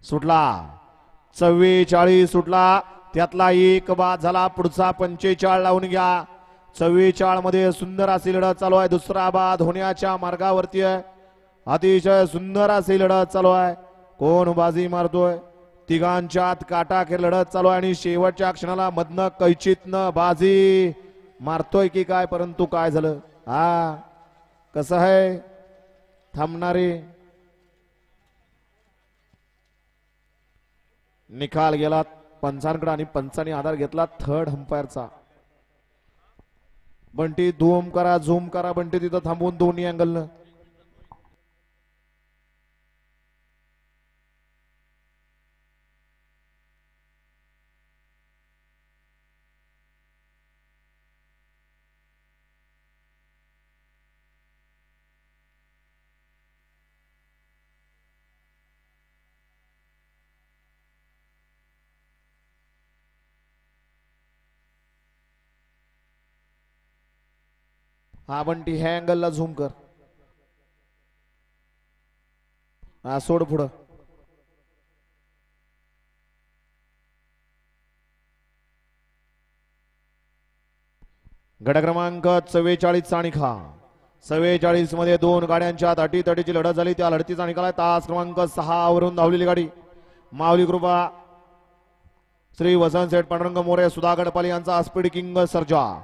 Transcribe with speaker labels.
Speaker 1: सुटला 44 सुटला त्यातला एक बाद झाला पुढचा 45 लावून घ्या 44 मध्ये सुंदर अशी लढत चालू आहे दुसरा बाद होण्याच्या मार्गावरती आहे अतिशय सुंदर अशी लढत चालू आहे कोण बाजी मारतोय तिघांच्यात काटाखेर लढत चालू आहे आणि शेवटच्या क्षणाला मधनं कैचितनं बाजी मारतोय की काय परंतु काय झालं हा कसं आहे थांबणारे निकाल गेला पंचांकडे आणि पंचांनी आधार घेतला थर्ड अंपायरचा बंटी झूम करा बंटी तिथं थांबवून दोन्ही अँगलनं हा बंटी ह्या अँगलला झूम कर हा सोड पुढं गट क्रमांक 44 निखा 44 मध्ये दोन गाड्यांच्या अटीतटीची लढत झाली त्या लढतीचा निकाल आहे तास क्रमांक 6 वरून धावलेली गाडी माऊली कृपा श्री वसंत सेठ पांडुरंग मोरे सुधागड पाली यांचा स्पीड किंग सर्जा